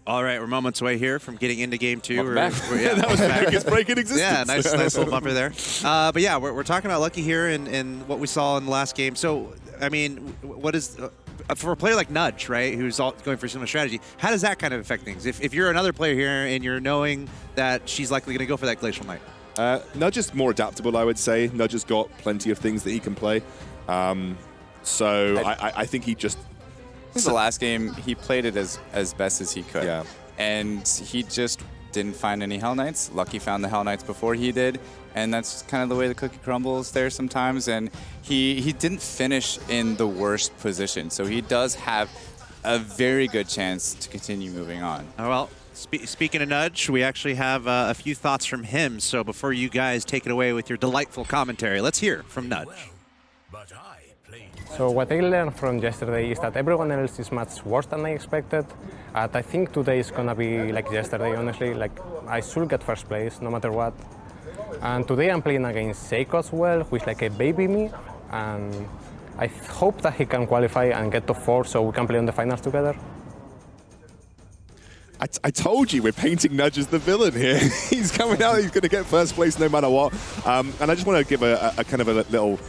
All right, we're moments away here from getting into game two. Yeah, that was the biggest break in existence. Yeah, nice little bumper there. But yeah, we're talking about Lucky here and what we saw in the last game. So, I mean, what is for a player like Nudge, right, who's going for similar strategy? How does that kind of affect things? If you're another player here and you're knowing that she's likely going to go for that Glacial Knight. Nudge is more adaptable, I would say. Nudge has got plenty of things that he can play. So I think he just... This is the last game, he played it as best as he could. Yeah. And he just didn't find any Hell Knights. Lucky found the Hell Knights before he did. And that's kind of the way the cookie crumbles there sometimes. And he didn't finish in the worst position. So he does have a very good chance to continue moving on. Oh, well, speaking of Nudge, we actually have a few thoughts from him. So before you guys take it away with your delightful commentary, let's hear from Nudge. So what I learned from yesterday is that everyone else is much worse than I expected. And I think today is gonna be like yesterday, honestly. Like, I should get first place, no matter what. And today I'm playing against Seiko as well, who is like a baby me. And I hope that he can qualify and get to 4 so we can play on the finals together. I told you, we're painting Nudge as the villain here. He's coming out, he's going to get first place no matter what. And I just want to give a kind of a little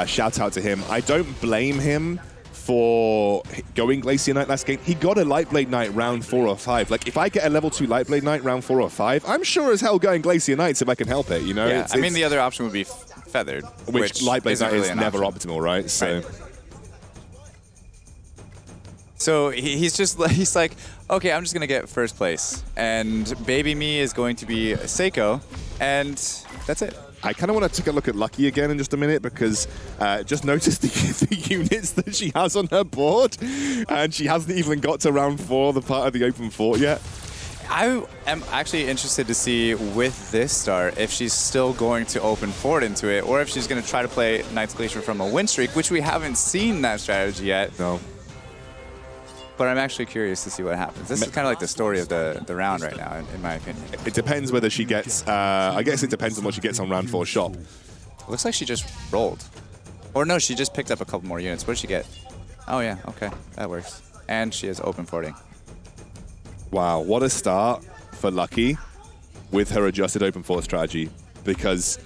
shout out to him. I don't blame him for going Glacier Knight last game. He got a Lightblade Knight round 4 or 5. Like, if I get a level 2 Lightblade Knight round 4 or 5, I'm sure as hell going Glacier Knights if I can help it, you know? Yeah, I mean, the other option would be Feathered. Which Lightblade Knight really is never option. optimal, right? So. Right. So he's like, okay, I'm just going to get first place. And baby me is going to be Seiko. And that's it. I kind of want to take a look at Lucky again in just a minute because just notice the units that she has on her board, and she hasn't even got to round 4, the part of the open fort yet. I am actually interested to see with this start if she's still going to open fort into it, or if she's going to try to play Knight's Glacier from a win streak, which we haven't seen that strategy yet. No. But I'm actually curious to see what happens. This is kind of like the story of the round right now, in my opinion. It depends whether she gets, I guess it depends on what she gets on round 4 shop. It looks like she just rolled. Or no, she just picked up a couple more units. What did she get? Oh yeah, okay, that works. And she has open forting. Wow, what a start for Lucky with her adjusted open fort strategy. Because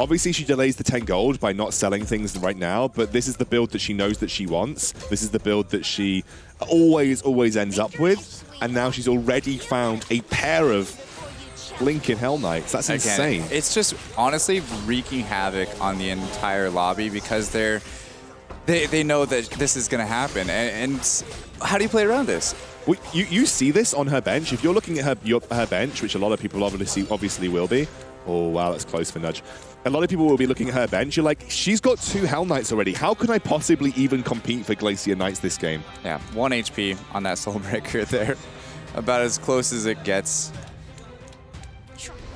obviously she delays the 10 gold by not selling things right now, but this is the build that she knows that she wants. This is the build that she always ends up with. And now she's already found a pair of Lincoln Hell Knights. That's insane. It's just honestly wreaking havoc on the entire lobby because they know that this is going to happen. And how do you play around this? Well, you see this on her bench. If you're looking at her bench, which a lot of people obviously will be. Oh, wow, that's close for Nudge. A lot of people will be looking at her bench. You're like, she's got 2 Hell Knights already. How can I possibly even compete for Glacier Knights this game? Yeah, 1 HP on that Soul Breaker there. About as close as it gets.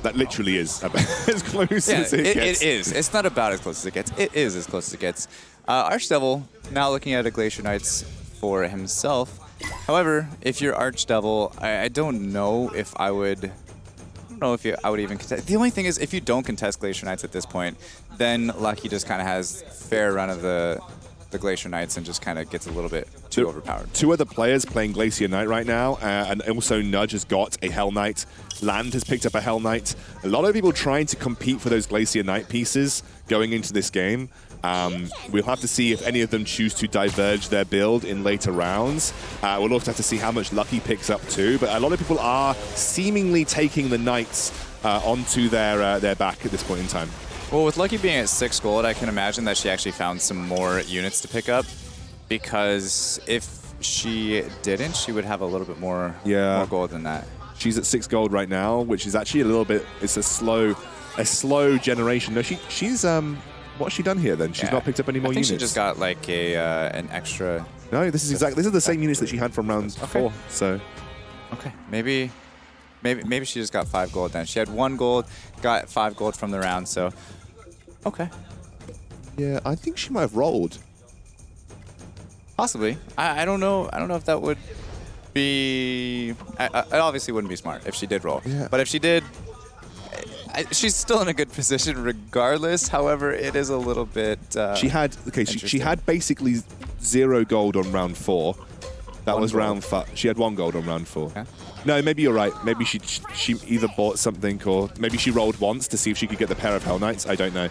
That literally is about as close as it gets. It is. It's not about as close as it gets. It is as close as it gets. Archdevil now looking at a Glacier Knights for himself. However, if you're Archdevil, I don't know if I would... I would even contest. The only thing is, if you don't contest Glacier Knights at this point, then Lucky just kind of has fair run of the Glacier Knights and just kind of gets a little bit too overpowered. 2 other players playing Glacier Knight right now, and also Nudge has got a Hell Knight. Land has picked up a Hell Knight. A lot of people trying to compete for those Glacier Knight pieces going into this game. We'll have to see if any of them choose to diverge their build in later rounds. We'll also have to see how much Lucky picks up too, but a lot of people are seemingly taking the Knights onto their back at this point in time. Well, with Lucky being at 6 gold, I can imagine that she actually found some more units to pick up, because if she didn't, she would have a little bit more gold than that. She's at 6 gold right now, which is actually a little bit, it's a slow generation. No, she's what's she done here then? She's not picked up any more units. I think she just got like an extra. No, this is the same units that she had from round 4. So, okay, maybe she just got 5 gold then. She had 1 gold, got 5 gold from the round. So, okay. Yeah, I think she might have rolled. Possibly. I don't know. I don't know if that would be. It obviously wouldn't be smart if she did roll. Yeah. But if she did. She's still in a good position regardless. However, it is a little bit. She had basically 0 gold on round 4, That One was gold. round 5. She had 1 gold on round 4. Okay. No, maybe you're right. Maybe she either bought something or maybe she rolled once to see if she could get the pair of Hell Knights. I don't know.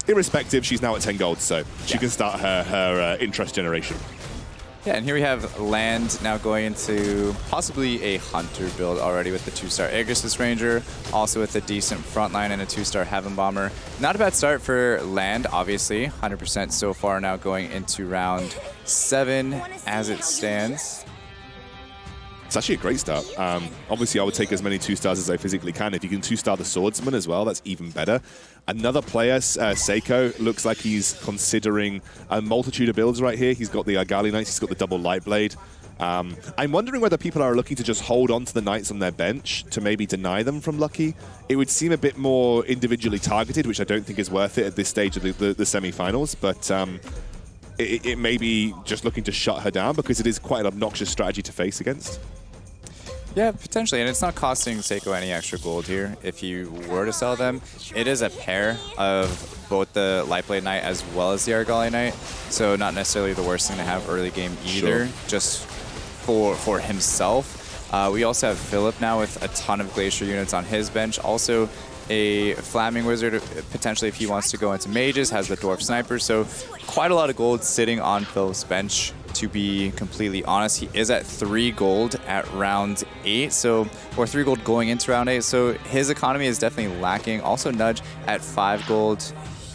Irrespective, she's now at 10 gold, so she can start her interest generation. Yeah, and here we have Land now going into possibly a Hunter build already with the 2-star Aegis Ranger, also with a decent frontline and a 2-star Heaven Bomber. Not a bad start for Land, obviously. 100% so far now going into round 7 as it stands. It's actually a great start. Obviously, I would take as many 2-stars as I physically can. If you can 2-star the Swordsman as well, that's even better. Another player, Seiko, looks like he's considering a multitude of builds right here. He's got the Gali Knights, he's got the double Light Blade. I'm wondering whether people are looking to just hold on to the Knights on their bench to maybe deny them from Lucky. It would seem a bit more individually targeted, which I don't think is worth it at this stage of the semi-finals, but it may be just looking to shut her down because it is quite an obnoxious strategy to face against. Yeah, potentially, and it's not costing Seiko any extra gold here if you were to sell them. It is a pair of both the Lightblade Knight as well as the Argali Knight, so not necessarily the worst thing to have early game either, just for himself. We also have Philip now with a ton of Glacier units on his bench. Also a Flaming Wizard, potentially if he wants to go into mages, has the Dwarf Sniper, so quite a lot of gold sitting on Philip's bench. To be completely honest, he is at 3 gold at round 8, or 3 gold going into round 8, so his economy is definitely lacking. Also Nudge at 5 gold,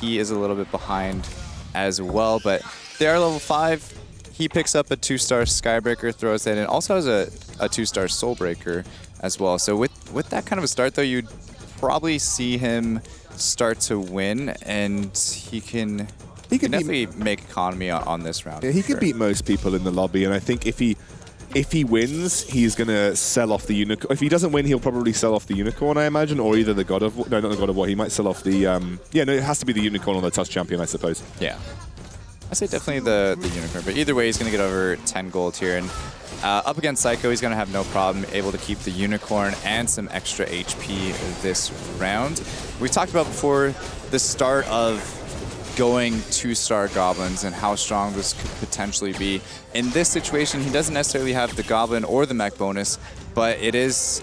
he is a little bit behind as well, but they are level 5. He picks up a 2-star Skybreaker, throws that in, also has a 2-star Soulbreaker as well. So with that kind of a start though, you'd probably see him start to win, and he can definitely make economy on this round. Yeah, he could beat most people in the lobby, and I think if he wins, he's going to sell off the Unicorn. If he doesn't win, he'll probably sell off the Unicorn, I imagine, or either the God of War. No, not the God of War. He might sell off the... yeah, no, it has to be the Unicorn or the Tusk Champion, I suppose. Yeah. I say definitely the Unicorn, but either way, he's going to get over 10 gold here, and up against Psycho, he's going to have no problem able to keep the Unicorn and some extra HP this round. We've talked about before the start of going 2-star Goblins and how strong this could potentially be. In this situation, he doesn't necessarily have the Goblin or the mech bonus, but it is,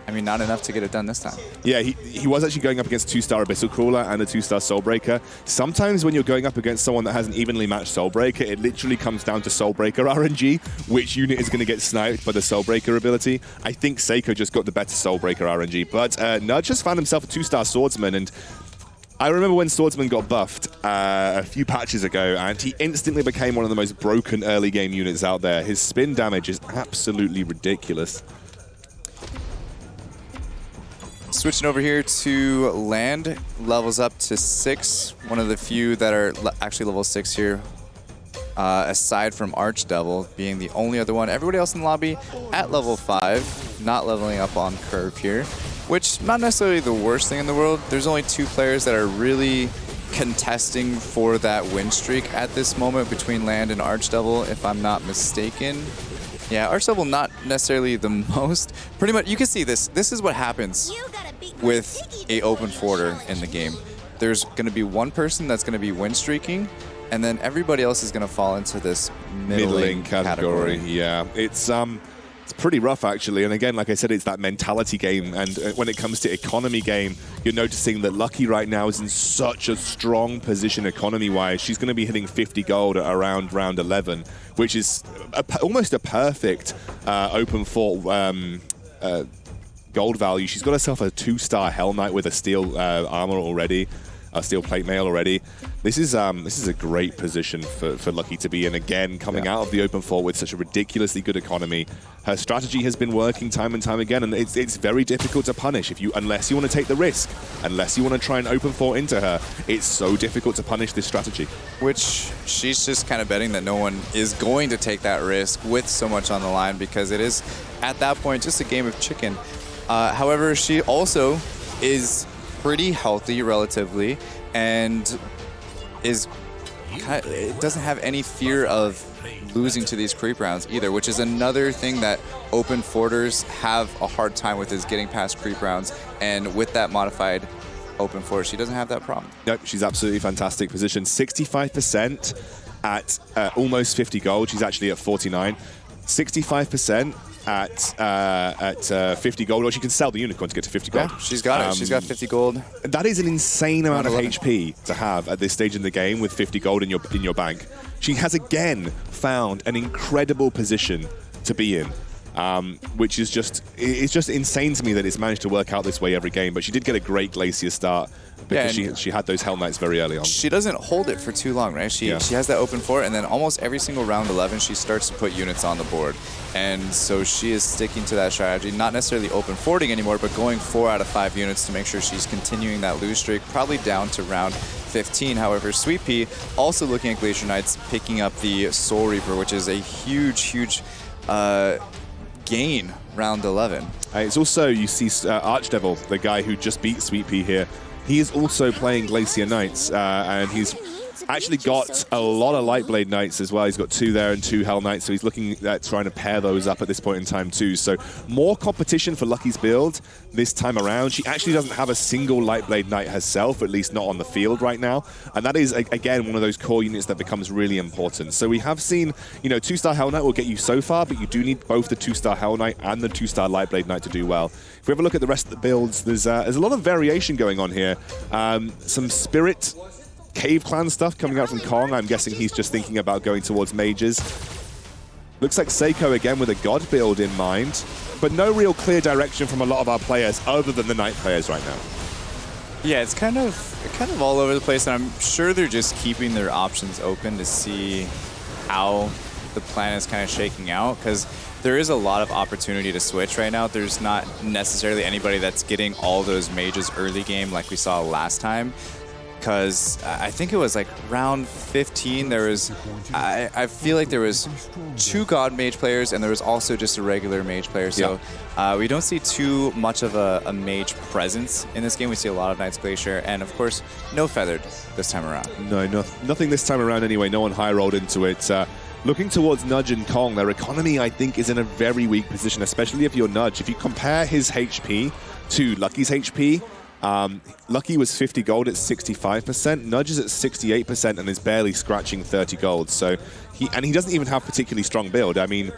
I mean, not enough to get it done this time. Yeah, he was actually going up against 2-star Abyssal Crawler and a 2-star Soulbreaker. Sometimes when you're going up against someone that has an evenly matched Soulbreaker, it literally comes down to Soulbreaker RNG, which unit is going to get sniped by the Soulbreaker ability. I think Seiko just got the better Soulbreaker RNG, but Nudge has found himself a 2-star Swordsman, and I remember when Swordsman got buffed a few patches ago, and he instantly became one of the most broken early game units out there. His spin damage is absolutely ridiculous. Switching over here to Land, levels up to 6. One of the few that are actually level 6 here, aside from Archdevil being the only other one. Everybody else in the lobby at level 5, not leveling up on curve here, which not necessarily the worst thing in the world. There's only 2 players that are really contesting for that win streak at this moment between Land and Archdevil, if I'm not mistaken. Yeah, Archdevil not necessarily the most. Pretty much, you can see this. This is what happens with a open forwarder in the game. There's going to be one person that's going to be win streaking, and then everybody else is going to fall into this middling category. Yeah, it's pretty rough actually, and again, like I said, it's that mentality game, and when it comes to economy game, you're noticing that Lucky right now is in such a strong position economy-wise. She's going to be hitting 50 gold at around round 11, which is almost a perfect open fort gold value. She's got herself a 2-star Hell Knight with a steel armor already, a steel plate mail already. This is a great position for Lucky to be in. Again, coming out of the open fort with such a ridiculously good economy. Her strategy has been working time and time again, and it's very difficult to punish unless you want to take the risk, unless you want to try and open fort into her. It's so difficult to punish this strategy. Which she's just kind of betting that no one is going to take that risk with so much on the line, because it is at that point just a game of chicken. However, she also is pretty healthy relatively, and doesn't have any fear of losing to these creep rounds either, which is another thing that open forters have a hard time with, is getting past creep rounds. And with that modified open fort, she doesn't have that problem. Nope, she's absolutely fantastic position. 65%. at almost 50 gold. She's actually at 49. 65% at 50 gold, or she can sell the unicorn to get to 50 gold. Yeah, she's got it. She's got 50 gold. That is an insane amount of HP to have at this stage in the game with 50 gold in your bank. She has again found an incredible position to be in. Which is it's just insane to me that it's managed to work out this way every game. But she did get a great Glacier start because she had those Hell Knights very early on. She doesn't hold it for too long, right? She has that open 4, and then almost every single round 11, she starts to put units on the board. And so she is sticking to that strategy, not necessarily open forwarding anymore, but going 4 out of 5 units to make sure she's continuing that lose streak, probably down to round 15. However, Sweet Pea also looking at Glacier Knights, picking up the Soul Reaper, which is a huge gain round 11. It's also, you see Archdevil, the guy who just beat Sweet Pea here. He is also playing Glacier Knights, and he's actually got a lot of Lightblade Knights as well. He's got 2 there and 2 Hell Knights, so he's looking at trying to pair those up at this point in time too. So more competition for Lucky's build this time around. She actually doesn't have a single Lightblade Knight herself, at least not on the field right now. And that is, again, one of those core units that becomes really important. So we have seen, 2-star Hell Knight will get you so far, but you do need both the 2-star Hell Knight and the 2-star Lightblade Knight to do well. If we have a look at the rest of the builds, there's a lot of variation going on here. Some Spirit Cave Clan stuff coming out from Kong. I'm guessing he's just thinking about going towards mages. Looks like Seiko again with a God build in mind, but no real clear direction from a lot of our players other than the Knight players right now. Yeah, it's kind of all over the place, and I'm sure they're just keeping their options open to see how the plan is kind of shaking out, because there is a lot of opportunity to switch right now. There's not necessarily anybody that's getting all those mages early game like we saw last time, because I think it was like round 15, there was, I feel like there was 2 God Mage players, and there was also just a regular Mage player. So we don't see too much of a Mage presence in this game. We see a lot of Knights Glacier, and of course, no Feathered this time around. No, nothing this time around anyway. No one high rolled into it. Looking towards Nudge and Kong, their economy, I think, is in a very weak position, especially if you're Nudge. If you compare his HP to Lucky's HP, Lucky was 50 gold at 65%, Nudge is at 68% and is barely scratching 30 gold. So he doesn't even have particularly strong build. I mean,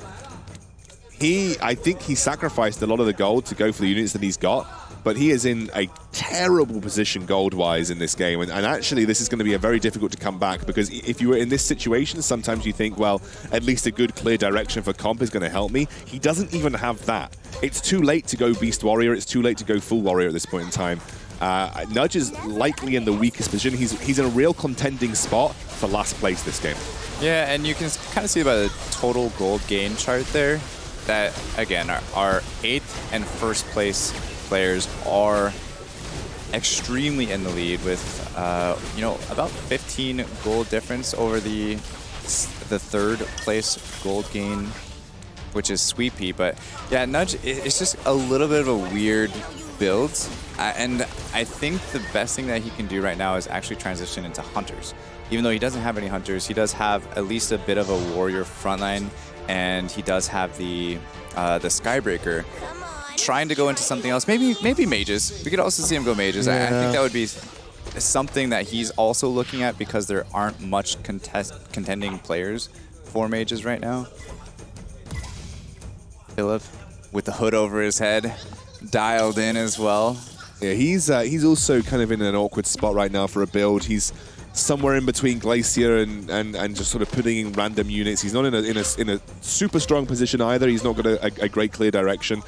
I think he sacrificed a lot of the gold to go for the units that he's got, but he is in a terrible position gold-wise in this game. And actually, this is going to be very difficult to come back, because if you were in this situation, sometimes you think, well, at least a good, clear direction for comp is going to help me. He doesn't even have that. It's too late to go Beast Warrior. It's too late to go Full Warrior at this point in time. Nudge is likely in the weakest position. He's in a real contending spot for last place this game. Yeah, and you can kind of see by the total gold gain chart there that, again, our 8th and 1st place players are extremely in the lead with, about 15 gold difference over the 3rd place gold gain, which is Sweet Pea. But yeah, Nudge, it's just a little bit of a weird build. And I think the best thing that he can do right now is actually transition into Hunters. Even though he doesn't have any Hunters, he does have at least a bit of a Warrior frontline, and he does have the Skybreaker. Trying to go into something else, maybe mages. We could also see him go mages. Yeah. I think that would be something that he's also looking at, because there aren't much contending players for mages right now. Philip, with the hood over his head, dialed in as well. Yeah, he's also kind of in an awkward spot right now for a build. He's somewhere in between Glacier and just sort of putting in random units. He's not in a super strong position either. He's not got a great clear direction.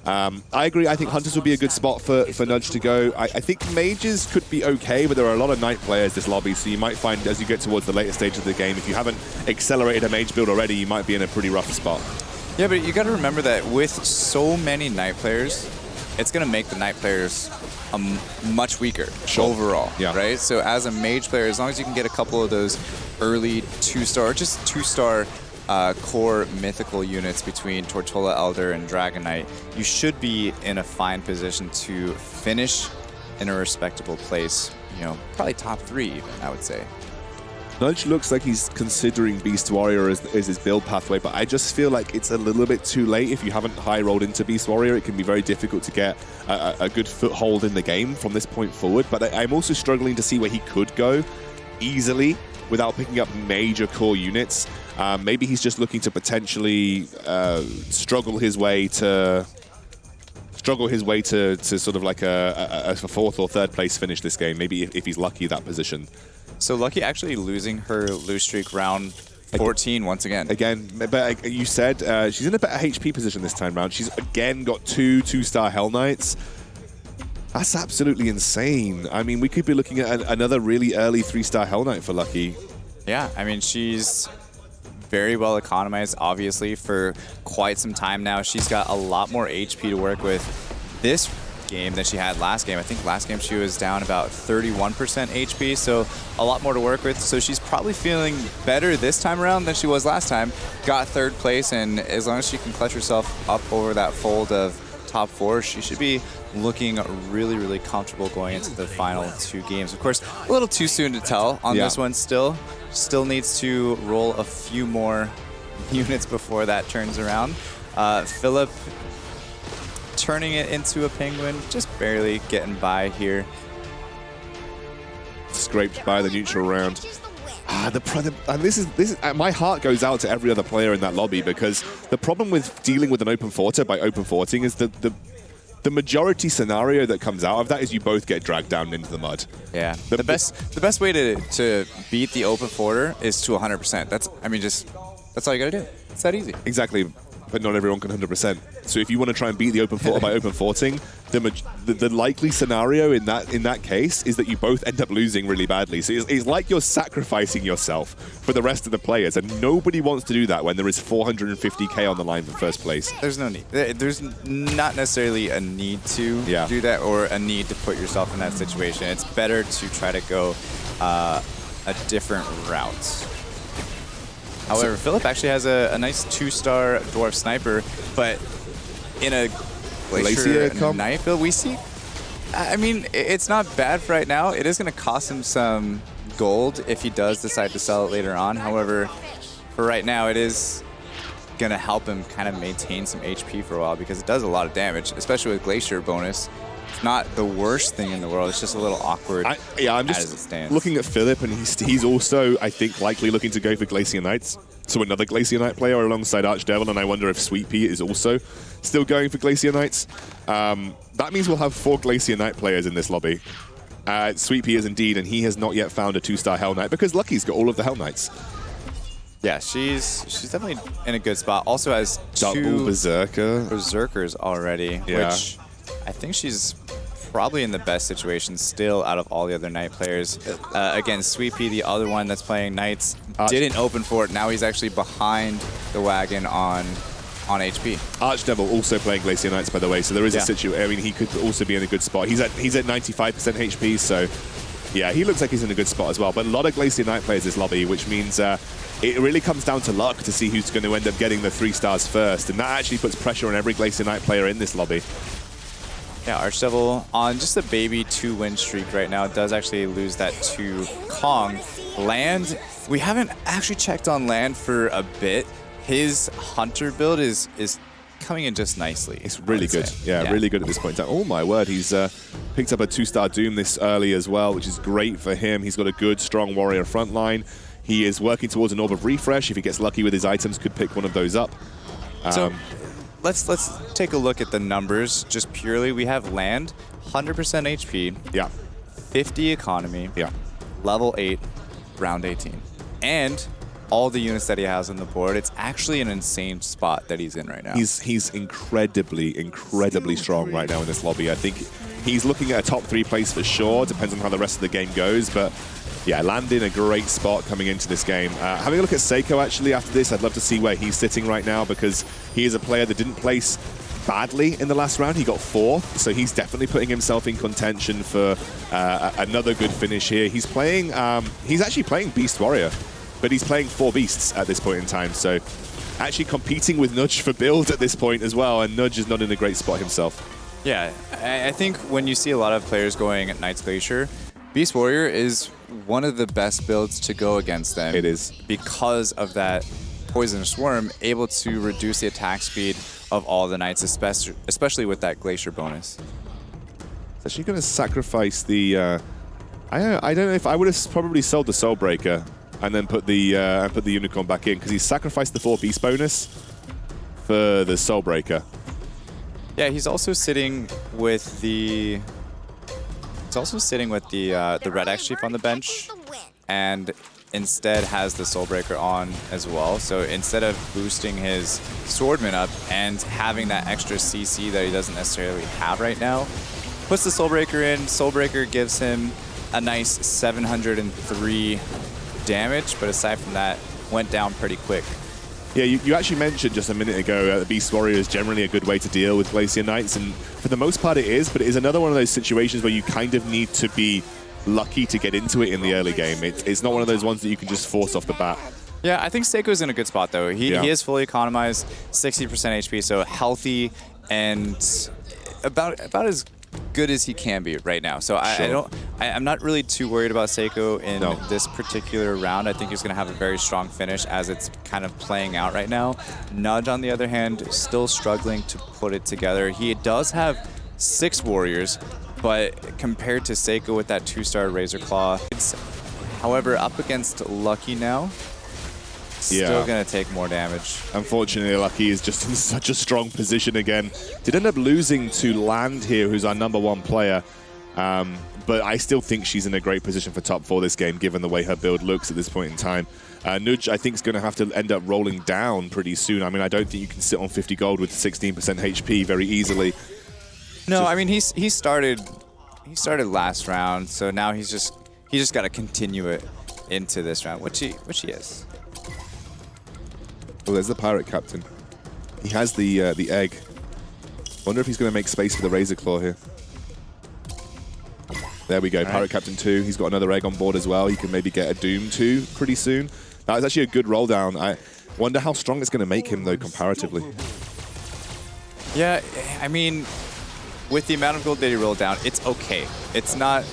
I agree. I think Hunters would be a good spot for Nudge to go. I think Mages could be okay, but there are a lot of Knight players this lobby, so you might find as you get towards the later stage of the game, if you haven't accelerated a Mage build already, you might be in a pretty rough spot. Yeah, but you got to remember that with so many Knight players, it's going to make the Knight players much weaker overall, right? So as a Mage player, as long as you can get a couple of those early 2-star, or just 2-star core mythical units between Tortola Elder and Dragon Knight, you should be in a fine position to finish in a respectable place, probably top 3 even, I would say. Nudge looks like he's considering Beast Warrior as his build pathway, but I just feel like it's a little bit too late. If you haven't high rolled into Beast Warrior, it can be very difficult to get a good foothold in the game from this point forward. But I'm also struggling to see where he could go easily without picking up major core units. Maybe he's just looking to potentially struggle his way to sort of like a 4th or 3rd place finish this game. Maybe if he's lucky that position. So Lucky actually losing her lose streak round 14 once again. Again, but you said she's in a better HP position this time round. She's again got 2-star Hell Knights. That's absolutely insane. I mean, we could be looking at another really early 3-star Hell Knight for Lucky. Yeah, I mean, she's very well economized, obviously, for quite some time now. She's got a lot more HP to work with this game than she had last game. I think last game she was down about 31% HP, so a lot more to work with. So she's probably feeling better this time around than she was last time. Got 3rd place, and as long as she can clutch herself up over that fold of top 4, she should be looking really, really comfortable going into the final 2 games. Of course, a little too soon to tell on this one still. Still needs to roll a few more units before that turns around. Philip turning it into a penguin, just barely getting by here. Scraped by the neutral round. And this is my heart goes out to every other player in that lobby, because the problem with dealing with an open forter by open forting is that the majority scenario that comes out of that is you both get dragged down into the mud. Yeah, the best way to beat the open forter is to 100%. That's all you gotta do. It's that easy. Exactly, but not everyone can 100%. So if you want to try and beat the open forter by open forting, the likely scenario in that case is that you both end up losing really badly. So it's like you're sacrificing yourself for the rest of the players, and nobody wants to do that when there is 450k on the line for 1st place. There's no need. There's not necessarily a need to do that, or a need to put yourself in that situation. It's better to try to go a different route. However, Philip actually has a nice 2-star Dwarf Sniper, but in a Glacier Knight build, we see... I mean, it's not bad for right now. It is going to cost him some gold if he does decide to sell it later on. However, for right now, it is going to help him kind of maintain some HP for a while, because it does a lot of damage, especially with Glacier bonus. It's not the worst thing in the world. It's just a little awkward. I'm just looking at Philip, and he's also, I think, likely looking to go for Glacier Knights. So another Glacier Knight player alongside Archdevil, and I wonder if Sweet Pea is also still going for Glacier Knights. That means we'll have 4 Glacier Knight players in this lobby. Sweet Pea is indeed, and he has not yet found a 2-star Hell Knight, because Lucky's got all of the Hell Knights. Yeah, she's definitely in a good spot. Also has 2 Berserkers already, which I think she's probably in the best situation still out of all the other Knight players. Again, Sweet Pea, the other one that's playing Knights, didn't open for it. Now he's actually behind the wagon on HP. Archdevil also playing Glacier Knights, by the way, so there is a situation. I mean, he could also be in a good spot. He's at 95% HP, so yeah, he looks like he's in a good spot as well. But a lot of Glacier Knight players this lobby, which means it really comes down to luck to see who's going to end up getting the 3 stars first, and that actually puts pressure on every Glacier Knight player in this lobby. Yeah, Archdevil on just a baby 2-win streak right now does actually lose that to Kong. Land, we haven't actually checked on Land for a bit. His Hunter build is coming in just nicely. It's really good. Yeah, really good at this point in time. Oh my word, he's picked up a 2-star Doom this early as well, which is great for him. He's got a good, strong warrior front line. He is working towards an Orb of Refresh. If he gets lucky with his items, could pick one of those up. So let's take a look at the numbers just purely. We have Land, 100% HP. Yeah. 50 economy. Yeah. Level 8, round 18. And all the units that he has on the board, it's actually an insane spot that he's in right now. He's incredibly strong right now in this lobby. I think he's looking at a top 3 place for sure. Depends on how the rest of the game goes, but yeah, landing a great spot coming into this game. Having a look at Seiko actually after this, I'd love to see where he's sitting right now, because he is a player that didn't place badly in the last round. He got 4th, so he's definitely putting himself in contention for another good finish here. He's playing, he's actually playing Beast Warrior, but he's playing 4 Beasts at this point in time, so actually competing with Nudge for build at this point as well, and Nudge is not in a great spot himself. Yeah, I think when you see a lot of players going at Knight's Glacier, Beast Warrior is one of the best builds to go against them. It is. Because of that Poisonous Worm, able to reduce the attack speed of all the Knights, especially with that Glacier bonus. Is she going to sacrifice the I don't know if I would have probably sold the Soul Breaker and then put the Unicorn back in, because he sacrificed the 4 beast bonus for the Soul Breaker. Yeah, he's also sitting with the Red Axe Chief on the bench, and instead has the Soul Breaker on as well. So instead of boosting his Swordman up and having that extra CC that he doesn't necessarily have right now, puts the Soul Breaker in. Soul Breaker gives him a nice 703 damage, but aside from that, went down pretty quick. Yeah, you actually mentioned just a minute ago the Beast Warrior is generally a good way to deal with Glacier Knights, and for the most part it is, but it is another one of those situations where you kind of need to be lucky to get into it in the early game. It's not one of those ones that you can just force off the bat. Yeah, I think Seiko's in a good spot though. He is fully economized, 60% HP, so healthy and about as good as he can be right now. So I'm not really too worried about Seiko in this particular round. I think he's going to have a very strong finish as it's kind of playing out right now. Nudge, on the other hand, still struggling to put it together. He does have 6 warriors, but compared to Seiko with that 2-star Razor Claw, it's, however, up against Lucky now, still going to take more damage. Unfortunately, Lucky is just in such a strong position again. Did end up losing to Land here, who's our #1 player. But I still think she's in a great position for top 4 this game, given the way her build looks at this point in time. Nudge, I think, is going to have to end up rolling down pretty soon. I mean, I don't think you can sit on 50 gold with 16% HP very easily. No, I mean, he started last round, so now he's just got to continue it into this round, which he is. Oh, there's the Pirate Captain. He has the egg. Wonder if he's going to make space for the Razor Claw here. There we go, Pirate Captain 2. He's got another egg on board as well. He can maybe get a Doom 2 pretty soon. That was actually a good roll down. I wonder how strong it's going to make him, though, comparatively. Yeah, I mean, with the amount of gold that he rolled down, it's okay. It's not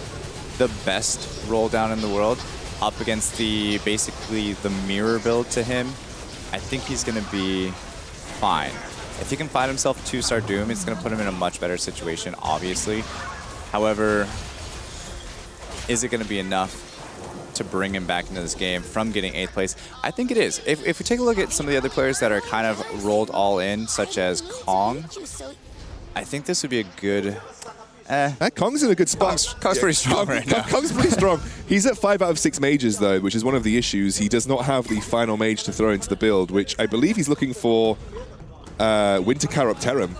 the best roll down in the world. Up against basically the mirror build to him, I think he's going to be fine. If he can find himself a 2-star Doom, it's going to put him in a much better situation, obviously. However, is it going to be enough to bring him back into this game from getting 8th place? I think it is. If we take a look at some of the other players that are kind of rolled all in, such as Kong, I think this would be a good... Kong's in a good spot. Kong's pretty strong right now. Kong's pretty strong. He's at 5 out of 6 mages, though, which is one of the issues. He does not have the final mage to throw into the build, which I believe he's looking for Winter Chiropteran.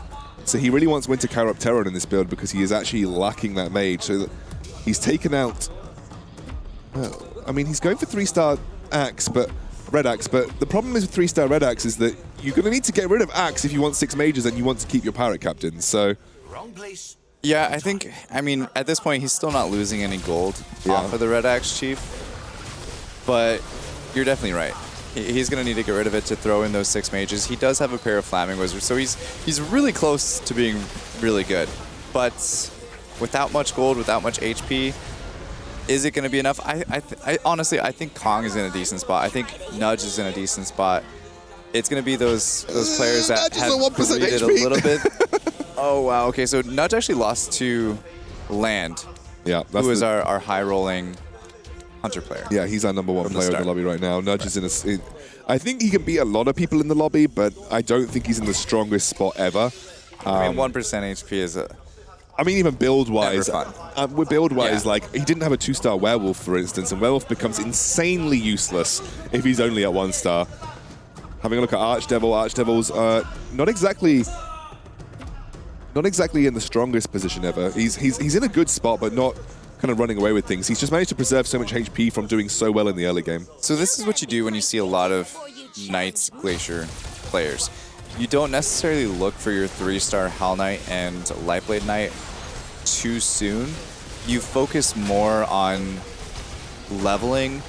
So he really wants Winter Chiropteran in this build because he is actually lacking that mage. So he's taken out... I mean, he's going for 3-star Axe, but Red Axe, but the problem is with 3-star Red Axe is that you're going to need to get rid of Axe if you want 6 mages and you want to keep your Pirate Captain, so... Wrong place. Yeah, I mean, at this point, he's still not losing any gold off of the Red Axe Chief, but you're definitely right. He's going to need to get rid of it to throw in those 6 mages. He does have a pair of Flaming Wizards, so he's really close to being really good, but without much gold, without much HP, is it going to be enough? I honestly, I think Kong is in a decent spot. I think Nudge is in a decent spot. It's going to be those players that have breeded a little bit. Oh, wow. Okay, so Nudge actually lost to Land, who is our high-rolling Hunter player. Yeah, he's our #1 player in the lobby right now. Nudge is in I think he can beat a lot of people in the lobby, but I don't think he's in the strongest spot ever. I mean, 1% HP is a... I mean, even build-wise, with build-wise, like, he didn't have a 2-star Werewolf, for instance, and Werewolf becomes insanely useless if he's only at 1-star. Having a look at Archdevil, Archdevil's not exactly in the strongest position ever. He's in a good spot, but not kind of running away with things. He's just managed to preserve so much HP from doing so well in the early game. So this is what you do when you see a lot of Knights Glacier players. You don't necessarily look for your 3-star Hell Knight and Lightblade Knight too soon. You focus more on leveling,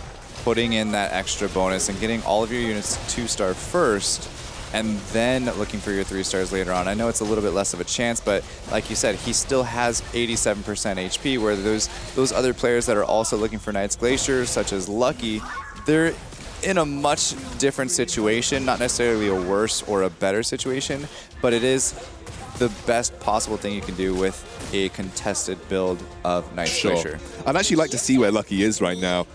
putting in that extra bonus, and getting all of your units 2-star first, and then looking for your 3-stars later on. I know it's a little bit less of a chance, but like you said, he still has 87% HP, where those other players that are also looking for Knights Glacier, such as Lucky, they're in a much different situation, not necessarily a worse or a better situation, but it is the best possible thing you can do with a contested build of Knight's Glacier. I'd actually like to see where Lucky is right now,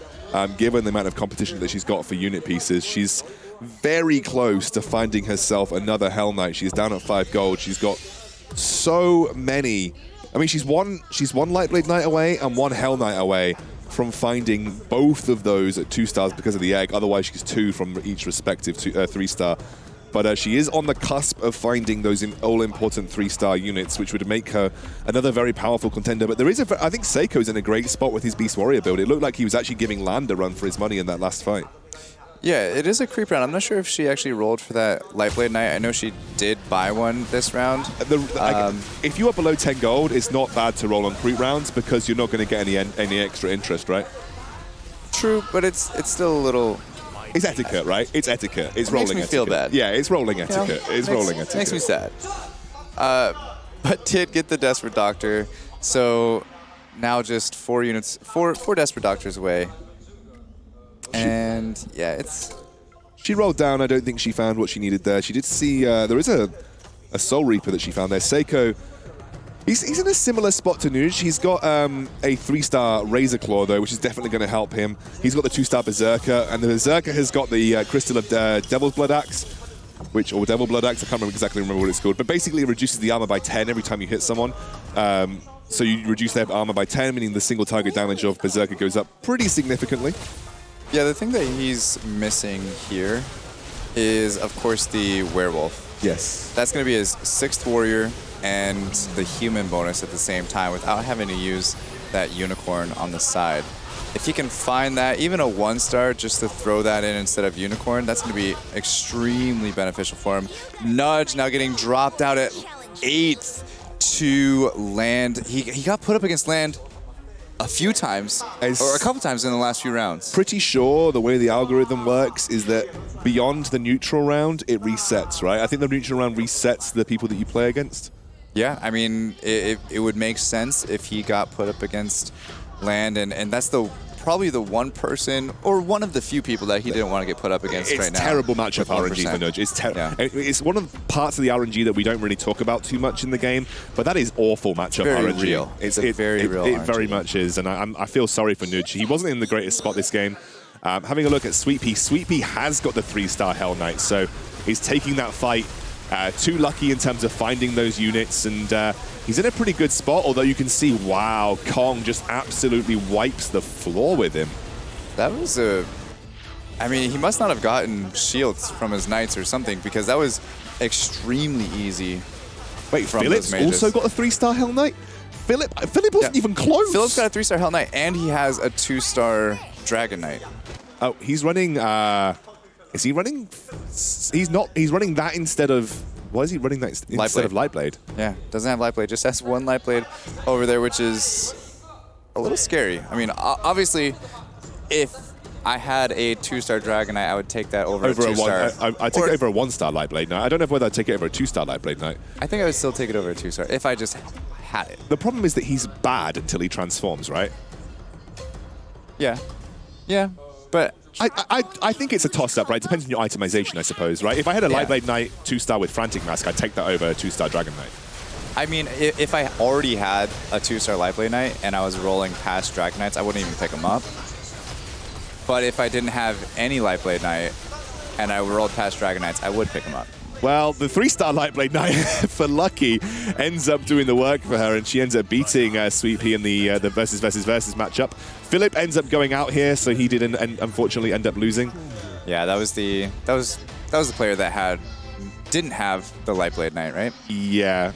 given the amount of competition that she's got for unit pieces. She's very close to finding herself another Hell Knight. She's down at 5 gold. She's got so many. I mean, she's one Lightblade Knight away and 1 Hell Knight away from finding both of those at 2 stars because of the egg. Otherwise, she's 2 from each respective 3-star. But she is on the cusp of finding those all-important 3-star units, which would make her another very powerful contender. But there is I think Seiko's in a great spot with his Beast Warrior build. It looked like he was actually giving Land a run for his money in that last fight. Yeah, it is a creep round. I'm not sure if she actually rolled for that Lightblade Knight. I know she did buy one this round. If you are below 10 gold, it's not bad to roll on creep rounds because you're not going to get any extra interest, right? True, but it's still a little... It's etiquette, right? It's etiquette. It's rolling etiquette. Makes me feel bad. Yeah, it's rolling etiquette. It's rolling etiquette. Makes me sad. But did get the Desperate Doctor. So now just 4 units, four Desperate Doctors away. And yeah, it's... She rolled down. I don't think she found what she needed there. She did see... there is a Soul Reaper that she found there. Seiko... He's in a similar spot to Nuge. He's got a 3-star Razor Claw, though, which is definitely going to help him. He's got the 2-star Berserker, and the Berserker has got the Crystal of Devil's Blood Axe, or Devil Blood Axe. I can't exactly remember what it's called, but basically it reduces the armor by 10 every time you hit someone. So you reduce their armor by 10, meaning the single target damage of Berserker goes up pretty significantly. Yeah, the thing that he's missing here is, of course, the Werewolf. Yes. That's going to be his 6th warrior and the human bonus at the same time without having to use that unicorn on the side. If he can find that, even a 1-star, just to throw that in instead of unicorn, that's going to be extremely beneficial for him. Nudge now getting dropped out at 8th to Land. He got put up against Land a few times, or a couple times in the last few rounds. Pretty sure the way the algorithm works is that beyond the neutral round, it resets, right? I think the neutral round resets the people that you play against. Yeah, I mean, it would make sense if he got put up against Land, and that's probably the one person, or one of the few people that he didn't want to get put up against right now. It's terrible matchup RNG for Nudge. It's one of the parts of the RNG that we don't really talk about too much in the game, but that is awful matchup RNG. Real. It's very real. It very much is, and I feel sorry for Nudge. He wasn't in the greatest spot this game. Having a look at Sweet Pea. Sweet Pea has got the 3-star Hell Knight, so he's taking that fight too lucky in terms of finding those units, and he's in a pretty good spot, although you can see, wow, Kong just absolutely wipes the floor with him. That was I mean, he must not have gotten shields from his knights or something, because that was extremely easy. Wait, Philip's also got a 3-star Hell Knight? Philip wasn't even close. Philip's got a 3-star Hell Knight, and he has a 2-star Dragon Knight. Oh, he's running... is he running... He's not... He's running that instead of... Why is he running that instead of Lightblade? Yeah, doesn't have Lightblade. Just has 1 Lightblade over there, which is a little scary. I mean, obviously, if I had a 2-star Dragon Knight, I would take that over a 2-star. I'd take it over a 1-star Lightblade Knight. I don't know whether I'd take it over a 2-star Lightblade Knight. I think I would still take it over a 2-star if I just had it. The problem is that he's bad until he transforms, right? Yeah. Yeah, but... I think it's a toss-up, right? Depends on your itemization, I suppose, right? If I had a Lightblade Knight 2-star with Frantic Mask, I'd take that over a 2-star Dragon Knight. I mean, if I already had a 2-star Lightblade Knight and I was rolling past Dragon Knights, I wouldn't even pick them up. But if I didn't have any Lightblade Knight and I rolled past Dragon Knights, I would pick them up. Well, the 3-star Lightblade Knight for Lucky ends up doing the work for her, and she ends up beating Sweet Pea in the versus matchup. Philip ends up going out here, so he didn't unfortunately end up losing. Yeah, that was the player that didn't have the Lightblade Knight, right? Yeah.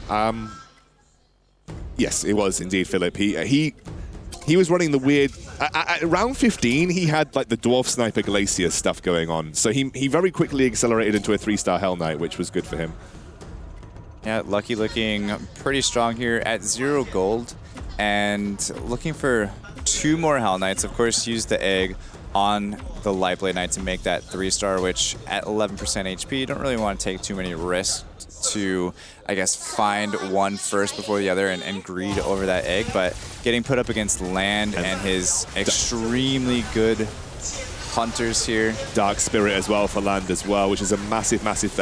Yes, it was indeed Philip. He was running the weird... At round 15, he had like the Dwarf Sniper Glacier stuff going on. So he very quickly accelerated into a 3-star Hell Knight, which was good for him. Yeah, Lucky looking pretty strong here at 0 gold. And looking for 2 more Hell Knights. Of course, use the egg on the Lightblade Knight to make that 3-star, which at 11% HP, you don't really want to take too many risks to, I guess, find one first before the other and greed over that egg. But getting put up against Land and his extremely good hunters here. Dark Spirit as well for Land as well, which is a massive, massive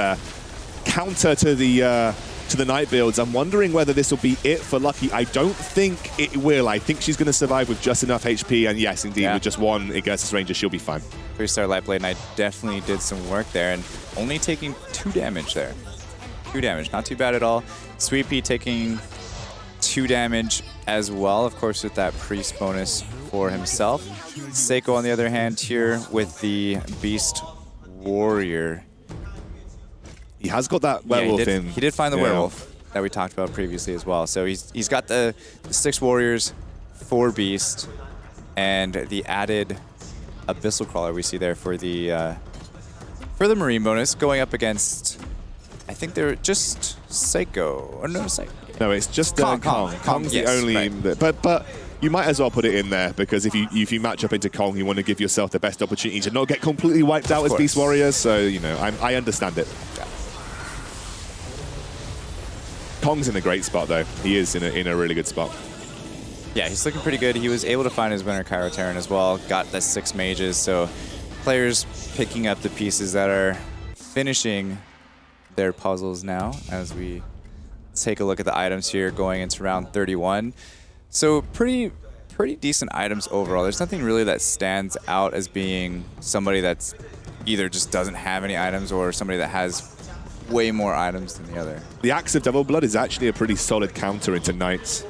counter to the to the Knight builds. I'm wondering whether this will be it for Lucky. I don't think it will. I think she's going to survive with just enough HP, and yes, indeed, with just one Ignis Ranger, she'll be fine. 3-star Lightblade Knight definitely did some work there, and only taking 2 damage there. 2 damage, not too bad at all. Sweet Pea taking 2 damage as well, of course, with that priest bonus for himself. Seiko, on the other hand, here with the Beast Warrior. He has got that werewolf in. He did find the werewolf that we talked about previously as well. So he's got the 6 warriors, 4 beast, and the added abyssal crawler we see there for the marine bonus, going up against, I think they're just Seiko. Or no, Seiko. No, it's just Kong. Kong's Yes, the only, right. but you might as well put it in there, because if you match up into Kong, you want to give yourself the best opportunity to not get completely wiped out as Beast Warriors. So, you know, I understand it. Yeah. Kong's in a great spot, though. He is in a really good spot. Yeah, he's looking pretty good. He was able to find his winner Cairo Terran as well. Got the 6 mages, so players picking up the pieces that are finishing their puzzles now as we take a look at the items here going into round 31. So pretty decent items overall. There's nothing really that stands out as being somebody that's either just doesn't have any items or somebody that has way more items than the other. The Axe of Devil Blood is actually a pretty solid counter into Knights,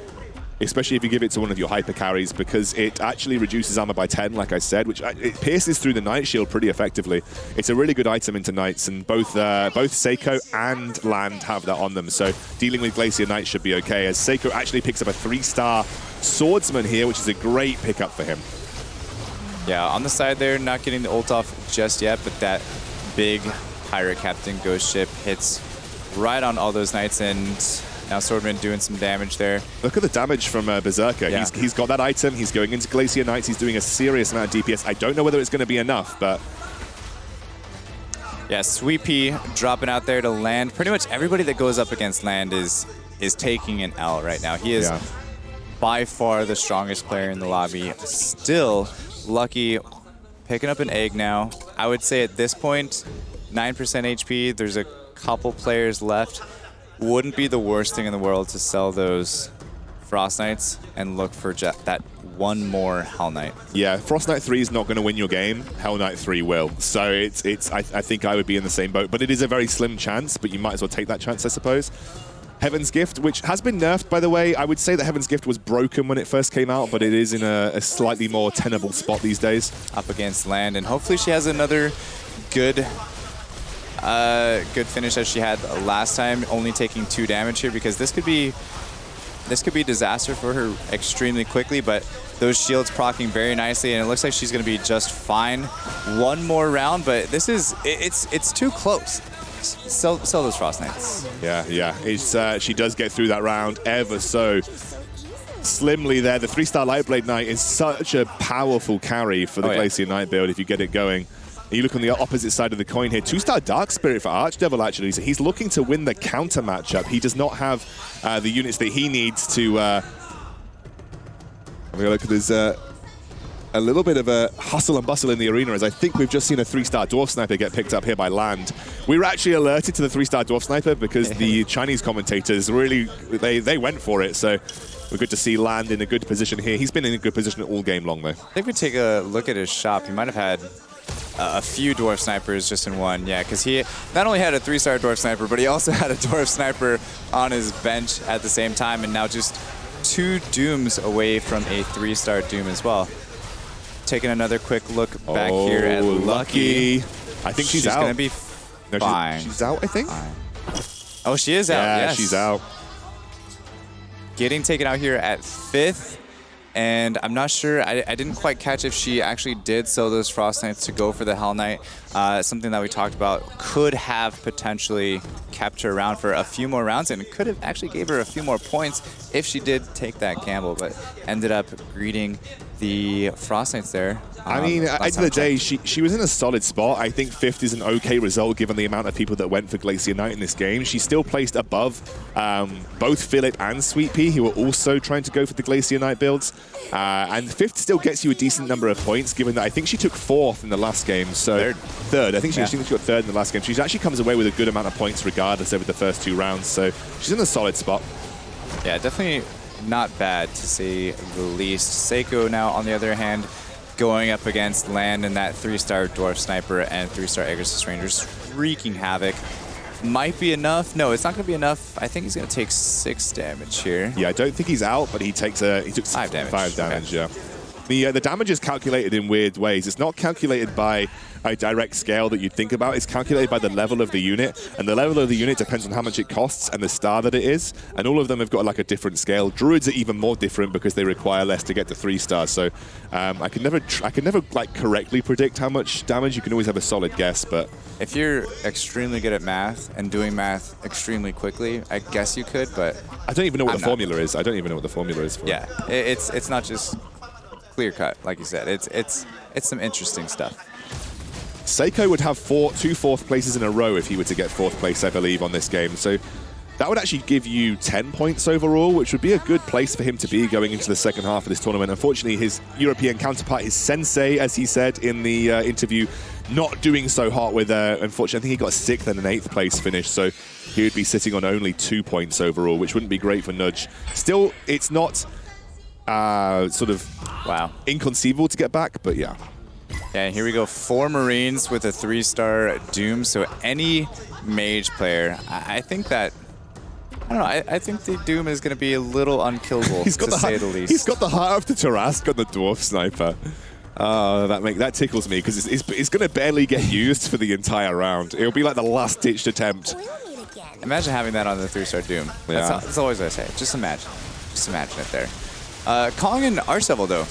especially if you give it to one of your hyper carries, because it actually reduces armor by 10, like I said, which it pierces through the Knight shield pretty effectively. It's a really good item into Knights, and both Seiko and Land have that on them, so dealing with Glacier Knight should be okay, as Seiko actually picks up a 3-star Swordsman here, which is a great pickup for him. Yeah, on the side there, not getting the ult off just yet, but that big Pirate Captain Ghost Ship hits right on all those Knights, and now Swordman doing some damage there. Look at the damage from Berserker. Yeah. He's got that item. He's going into Glacier Knights. He's doing a serious amount of DPS. I don't know whether it's going to be enough, but... Yeah, Sweet Pea dropping out there to Land. Pretty much everybody that goes up against Land is taking an L right now. He is by far the strongest player in the lobby. Still, Lucky picking up an egg now. I would say at this point, 9% HP. There's a couple players left. Wouldn't be the worst thing in the world to sell those Frost Knights and look for that one more Hell Knight. Yeah, Frost Knight 3 is not going to win your game. Hell Knight 3 will. So I think I would be in the same boat, but it is a very slim chance, but you might as well take that chance, I suppose. Heaven's Gift, which has been nerfed, by the way. I would say that Heaven's Gift was broken when it first came out, but it is in a slightly more tenable spot these days. Up against Land, and hopefully she has another good finish as she had last time, only taking 2 damage here, because this could be disaster for her extremely quickly, but those shields proccing very nicely, and it looks like she's going to be just fine. One more round, but this is it's too close. Sell those Frost Knights. Yeah. She does get through that round ever so slimly there. The 3-star Lightblade Knight is such a powerful carry for the Glacier Knight build if you get it going. And you look on the opposite side of the coin here. 2-star Dark Spirit for Archdevil, actually. So he's looking to win the counter matchup. He does not have the units that he needs to... Have a look at his... a little bit of a hustle and bustle in the arena, as I think we've just seen a 3-star Dwarf Sniper get picked up here by Land. We were actually alerted to the 3-star Dwarf Sniper because the Chinese commentators really, they went for it. So we're good to see Land in a good position here. He's been in a good position all game long, though. If we take a look at his shop, he might have had a few Dwarf Snipers just in one. Yeah, because he not only had a 3-star Dwarf Sniper, but he also had a Dwarf Sniper on his bench at the same time, and now just 2 Dooms away from a 3-star Doom as well. Taking another quick look back here at Lucky. I think she's out. She's going to be fine. She's out, I think. Fine. Oh, she is out. Yeah, yes. she's out. Getting taken out here at 5th. And I'm not sure, I didn't quite catch if she actually did sell those Frost Knights to go for the Hell Knight. Something that we talked about could have potentially kept her around for a few more rounds, and could have actually gave her a few more points if she did take that gamble, but ended up greeting the Frost Knights there. I mean, at the end of the day, she was in a solid spot. I think 5th is an okay result given the amount of people that went for Glacier Knight in this game. She still placed above both Philip and Sweet Pea, who were also trying to go for the Glacier Knight builds. And 5th still gets you a decent number of points, given that I think she took 4th in the last game. So third. I think she got 3rd in the last game. She actually comes away with a good amount of points regardless over the first 2 rounds. So she's in a solid spot. Yeah, definitely not bad to say the least. Seiko now, on the other hand, going up against Land and that 3-star Dwarf Sniper and 3-star Aegis Rangers, wreaking havoc. Might be enough. No, it's not going to be enough. I think he's going to take 6 damage here. Yeah, I don't think he's out, but he took 5 damage. 5 damage, okay. Yeah. The damage is calculated in weird ways. It's not calculated by a direct scale that you'd think about. It's calculated by the level of the unit, and the level of the unit depends on how much it costs and the star that it is, and all of them have got like a different scale. Druids are even more different because they require less to get to 3 stars, so I can never like correctly predict how much damage. You can always have a solid guess, but if you're extremely good at math and doing math extremely quickly, I guess you could, but I don't even know what the formula is. I don't even know what the formula is for it. Yeah, it's not just clear cut, like you said. It's some interesting stuff. Seiko would have 2 4th places in a row if he were to get 4th place, I believe, on this game. So that would actually give you 10 points overall, which would be a good place for him to be going into the second half of this tournament. Unfortunately, his European counterpart, his sensei, as he said in the interview, not doing so hot with, unfortunately, I think he got 6th and an 8th place finish. So he would be sitting on only 2 points overall, which wouldn't be great for Nudge. Still, it's not sort of inconceivable to get back, but yeah. Yeah, here we go. 4 Marines with a 3-star Doom. So any mage player, I think that, I don't know, I think the Doom is going to be a little unkillable, to say the least. He's got the heart of the Tarask on the Dwarf Sniper. That tickles me because it's going to barely get used for the entire round. It'll be like the last-ditched attempt. Imagine having that on the 3-star Doom. Yeah. That's always what I say. Just imagine. Just imagine it there. Kong and Arcevil, though,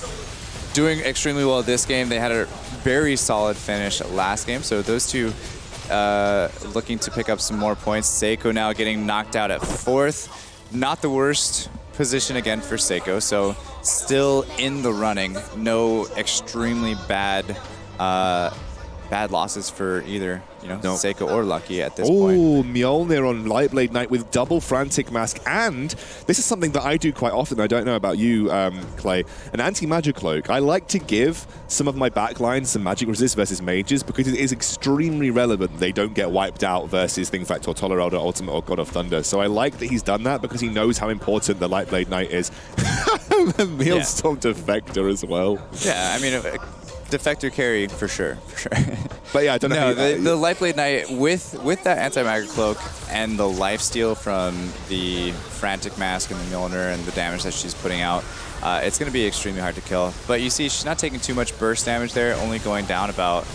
doing extremely well this game. They had a very solid finish last game, so those two looking to pick up some more points. Seiko now getting knocked out at 4th. Not the worst position again for Seiko, so still in the running. No extremely bad losses for either, Seiko or Lucky at this point. Oh, Mjolnir on Lightblade Knight with double Frantic Mask, and this is something that I do quite often. I don't know about you, Clay. An anti-magic cloak. I like to give some of my backlines some magic resist versus mages because it is extremely relevant. They don't get wiped out versus things like Tortola Elder Ultimate or God of Thunder. So I like that he's done that because he knows how important the Lightblade Knight is. Maelstrom Defector as well. Yeah, I mean, Defector carry for sure. But yeah, I don't know. No, the Lightblade Knight with that anti-magic cloak and the lifesteal from the Frantic Mask and the Mjolnir and the damage that she's putting out, it's going to be extremely hard to kill. But you see, she's not taking too much burst damage there, only going down about,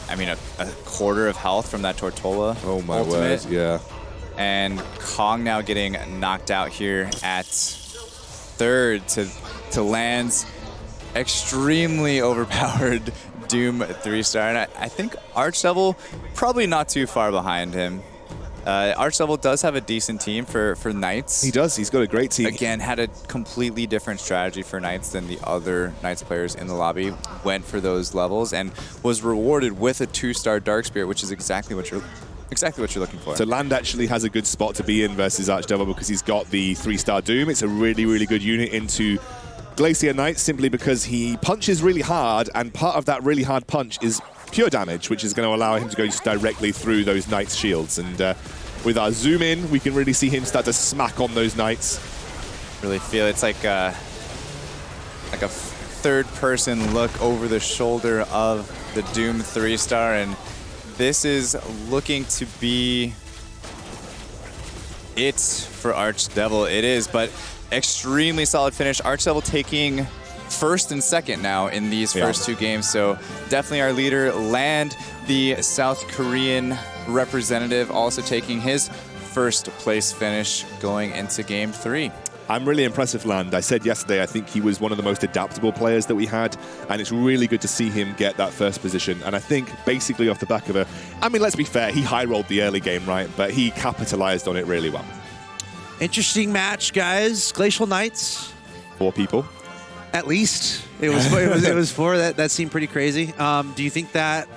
I mean, a quarter of health from that Tortola. Oh my ultimate. word, yeah. And Kong now getting knocked out here at 3rd to Land's extremely overpowered Doom 3-star, and I think Archdevil probably not too far behind him. Archdevil does have a decent team for Knights. He does. He's got a great team. Again, had a completely different strategy for Knights than the other Knights players in the lobby. Went for those levels and was rewarded with a 2-star Dark Spirit, which is exactly what you're looking for. So Land actually has a good spot to be in versus Archdevil because he's got the 3-star Doom. It's a really, really good unit into Glacier Knight simply because he punches really hard, and part of that really hard punch is pure damage, which is going to allow him to go directly through those Knights' shields. And with our zoom in, we can really see him start to smack on those Knights. Really feel it's like a third-person look over the shoulder of the Doom 3-star, and this is looking to be it for Archdevil. It is, but extremely solid finish. Archdevil taking 1st and 2nd now in these first 2 games, so definitely our leader. Land, the South Korean representative, also taking his 1st place finish going into Game 3. I'm really impressed with Land. I said yesterday I think he was one of the most adaptable players that we had, and it's really good to see him get that 1st position. And I think basically off the back of I mean, let's be fair, he high-rolled the early game, right? But he capitalized on it really well. Interesting match, guys. Glacial Knights. 4 people. At least it was it was 4. That seemed pretty crazy. Do you think that?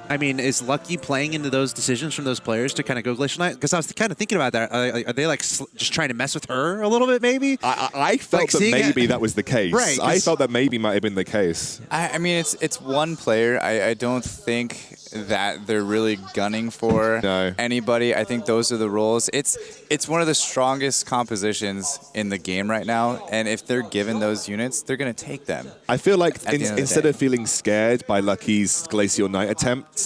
I mean, is Lucky playing into those decisions from those players to kind of go Glacial Knight? Because I was kind of thinking about that. Are they like just trying to mess with her a little bit, maybe? I felt Like, that maybe that was the case. Right, I felt that maybe might have been the case. I mean, it's one player. I don't think that they're really gunning for anybody. I think those are the roles. It's one of the strongest compositions in the game right now, and if they're given those units, they're going to take them. I feel like At the end of the instead day. of feeling scared by Lucky's Glacial Knight attempts,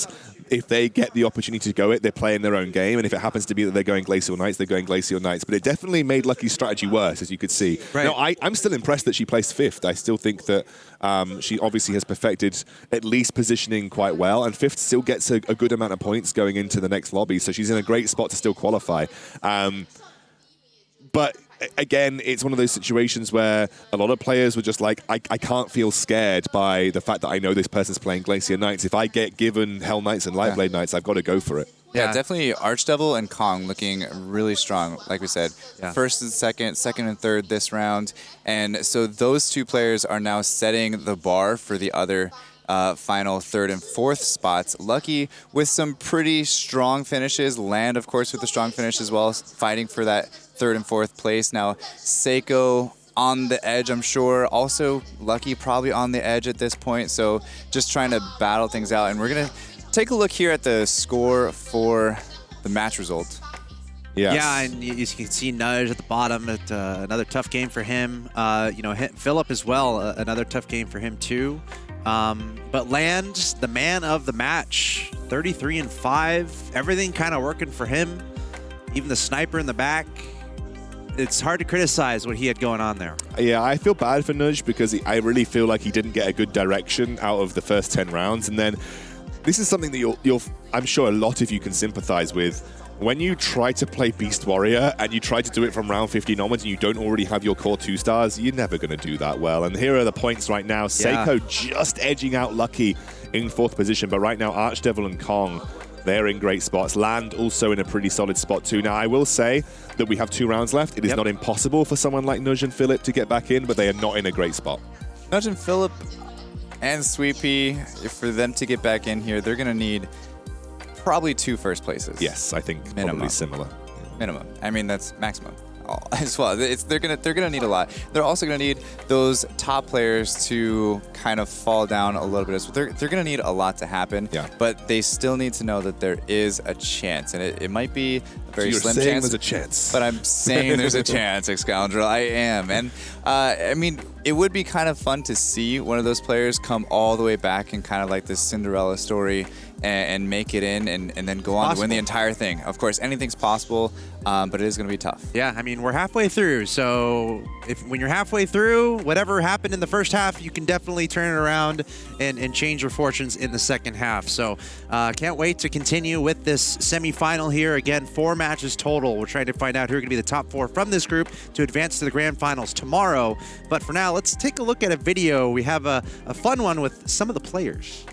if they get the opportunity to go it, they're playing their own game. And if it happens to be that they're going Glacial Knights, they're going Glacial Knights. But it definitely made Lucky's strategy worse, as you could see. Right. Now, I'm still impressed that she placed 5th. I still think that she obviously has perfected at least positioning quite well. And 5th still gets a good amount of points going into the next lobby. So she's in a great spot to still qualify. But again, it's one of those situations where a lot of players were just like, I can't feel scared by the fact that I know this person's playing Glacier Knights. If I get given Hell Knights and Lightblade Knights, I've got to go for it. Yeah, definitely Archdevil and Kong looking really strong, like we said. Yeah. First and second and third this round. And so those two players are now setting the bar for the other final 3rd and 4th spots. Lucky with some pretty strong finishes. Land, of course, with a strong finish as well, fighting for that 3rd and 4th place. Now, Seiko on the edge, I'm sure. Also, Lucky probably on the edge at this point. So just trying to battle things out. And we're going to take a look here at the score for the match result. Yes. Yeah, and you can see Nudge at the bottom. Another tough game for him. Philip as well, another tough game for him too. But Land, the man of the match, 33-5. Everything kind of working for him. Even the sniper in the back. It's hard to criticize what he had going on there. Yeah, I feel bad for Nudge because I really feel like he didn't get a good direction out of the first 10 rounds. And then this is something that I'm sure a lot of you can sympathize with. When you try to play Beast Warrior and you try to do it from round 15 onwards and you don't already have your core 2 stars, you're never going to do that well. And here are the points right now. Seiko just edging out Lucky in 4th position, but right now Archdevil and Kong, they're in great spots. Land also in a pretty solid spot too. Now, I will say that we have 2 rounds left. It is not impossible for someone like Nudge and Philip to get back in, but they are not in a great spot. Nudge and Philip and Sweet Pea, for them to get back in here, they're going to need probably 2 first places. Yes, I think Minimum. probably similar. Minimum. I mean, that's maximum as well. They're gonna need a lot. They're also gonna need those top players to kind of fall down a little bit. So they're gonna need a lot to happen. Yeah. But they still need to know that there is a chance, and it might be a very slim saying chance. There's a chance. But I'm saying there's a chance, Excoundrel. I am. And I mean, it would be kind of fun to see one of those players come all the way back and kind of like this Cinderella story and make it in and then go on to win the entire thing. Of course, anything's possible, but it is going to be tough. Yeah, I mean, we're halfway through. So when you're halfway through, whatever happened in the first half, you can definitely turn it around and change your fortunes in the second half. So can't wait to continue with this semifinal here. Again, 4 matches total. We're trying to find out who are going to be the top 4 from this group to advance to the grand finals tomorrow. But for now, let's take a look at a video. We have a fun one with some of the players.